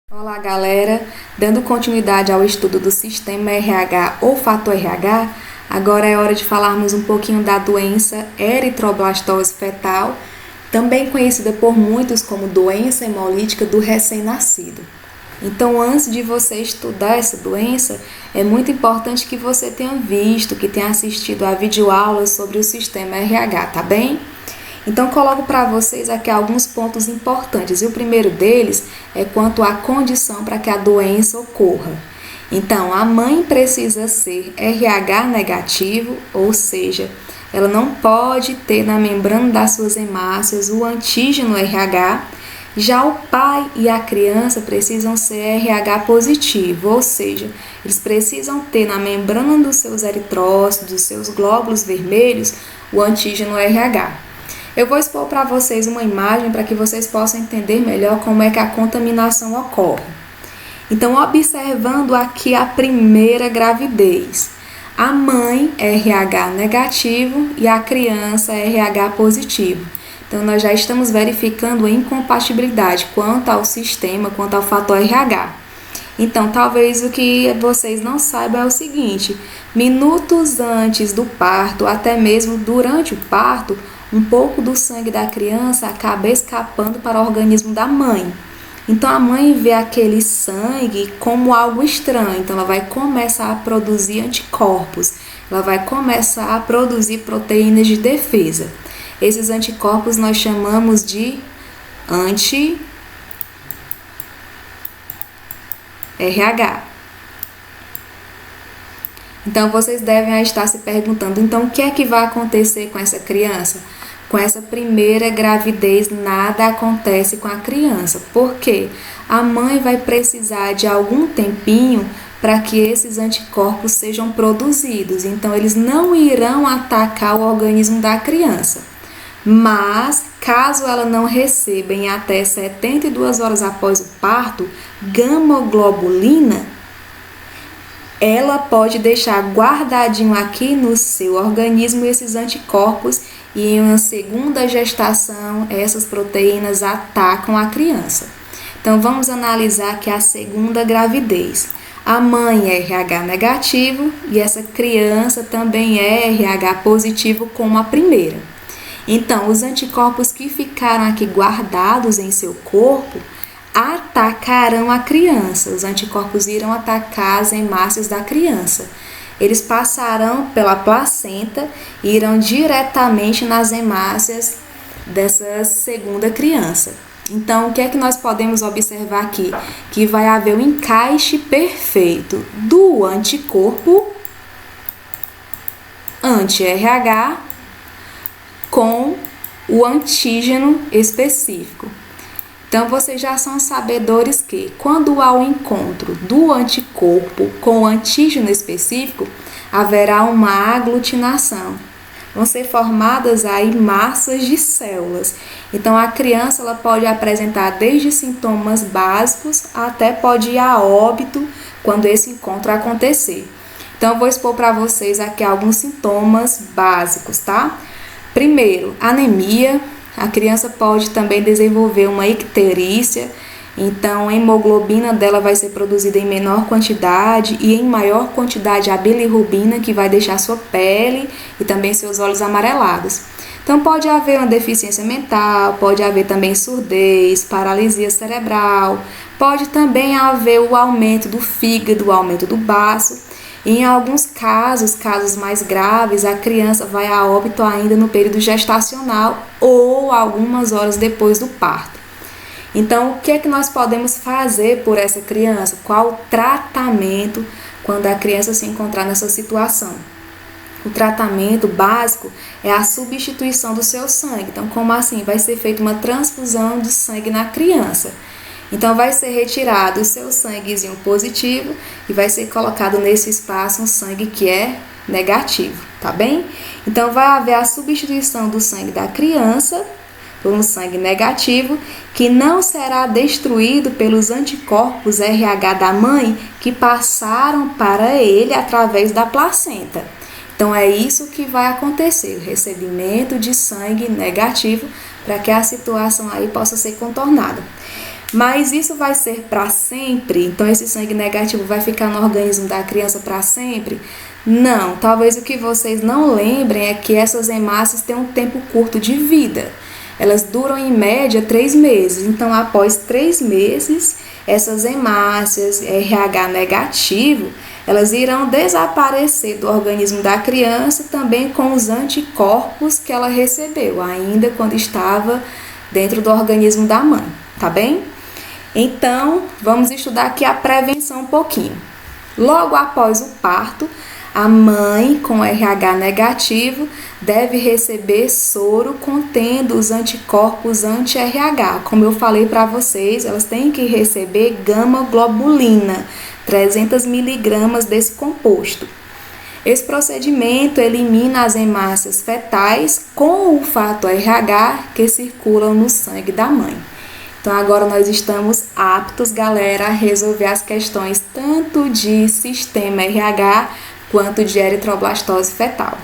Olá, galera! Dando continuidade ao estudo do sistema RH ou fator RH, agora é hora de falarmos um pouquinho da doença eritroblastose fetal, também conhecida por muitos como doença hemolítica do recém-nascido. Então, antes de você estudar essa doença, é muito importante que você tenha visto, que tenha assistido a videoaulas sobre o sistema RH, tá bem? Então, coloco para vocês aqui alguns pontos importantes. E o primeiro deles é quanto à condição para que a doença ocorra. Então, a mãe precisa ser RH negativo, ou seja, ela não pode ter na membrana das suas hemácias o antígeno RH. Já o pai e a criança precisam ser RH positivo, ou seja, eles precisam ter na membrana dos seus eritrócitos, dos seus glóbulos vermelhos, o antígeno RH. Eu vou expor para vocês uma imagem para que vocês possam entender melhor como é que a contaminação ocorre. Então, observando aqui a primeira gravidez, a mãe RH negativo e a criança RH positivo. Então, nós já estamos verificando a incompatibilidade quanto ao sistema, quanto ao fator RH. Então, talvez o que vocês não saibam é o seguinte: minutos antes do parto, até mesmo durante o parto, um pouco do sangue da criança acaba escapando para o organismo da mãe. Então a mãe vê aquele sangue como algo estranho, então ela vai começar a produzir anticorpos, ela vai começar a produzir proteínas de defesa. Esses anticorpos nós chamamos de anti-RH. Então vocês devem estar se perguntando, então o que é que vai acontecer com essa criança? Com essa primeira gravidez nada acontece com a criança. Por quê? A mãe vai precisar de algum tempinho para que esses anticorpos sejam produzidos. Então eles não irão atacar o organismo da criança. Mas, caso ela não receba em até 72 horas após o parto, gamoglobulina, ela pode deixar guardadinho aqui no seu organismo esses anticorpos e em uma segunda gestação essas proteínas atacam a criança. Então vamos analisar aqui a segunda gravidez. A mãe é RH negativo e essa criança também é RH positivo como a primeira. Então os anticorpos que ficaram aqui guardados em seu corpo atacarão a criança. Os anticorpos irão atacar as hemácias da criança. Eles passarão pela placenta e irão diretamente nas hemácias dessa segunda criança. Então, o que é que nós podemos observar aqui? Que vai haver um encaixe perfeito do anticorpo anti-RH com o antígeno específico. Então, vocês já são sabedores que, quando há o encontro do anticorpo com o antígeno específico, haverá uma aglutinação. Vão ser formadas aí massas de células. Então, a criança ela pode apresentar desde sintomas básicos até pode ir a óbito quando esse encontro acontecer. Então, eu vou expor para vocês aqui alguns sintomas básicos, tá? Primeiro, anemia. A criança pode também desenvolver uma icterícia, então a hemoglobina dela vai ser produzida em menor quantidade e em maior quantidade a bilirrubina, que vai deixar sua pele e também seus olhos amarelados. Então pode haver uma deficiência mental, pode haver também surdez, paralisia cerebral, pode também haver o aumento do fígado, o aumento do baço. Em alguns casos mais graves, a criança vai a óbito ainda no período gestacional ou algumas horas depois do parto. Então, o que é que nós podemos fazer por essa criança? Qual o tratamento quando a criança se encontrar nessa situação? O tratamento básico é a substituição do seu sangue. Então, como assim? Vai ser feita uma transfusão de sangue na criança. Então, vai ser retirado o seu sanguezinho positivo e vai ser colocado nesse espaço um sangue que é negativo, tá bem? Então, vai haver a substituição do sangue da criança por um sangue negativo que não será destruído pelos anticorpos RH da mãe que passaram para ele através da placenta. Então, é isso que vai acontecer, o recebimento de sangue negativo para que a situação aí possa ser contornada. Mas isso vai ser para sempre? Então esse sangue negativo vai ficar no organismo da criança para sempre? Não, talvez o que vocês não lembrem é que essas hemácias têm um tempo curto de vida. Elas duram em média 3 meses. Então, após 3 meses, essas hemácias RH negativo, elas irão desaparecer do organismo da criança também com os anticorpos que ela recebeu, ainda quando estava dentro do organismo da mãe, tá bem? Então, vamos estudar aqui a prevenção um pouquinho. Logo após o parto, a mãe com RH negativo deve receber soro contendo os anticorpos anti-RH. Como eu falei para vocês, elas têm que receber gama-globulina, 300 miligramas desse composto. Esse procedimento elimina as hemácias fetais com o fator RH que circulam no sangue da mãe. Então, agora nós estamos aptos, galera, a resolver as questões tanto de sistema RH quanto de eritroblastose fetal.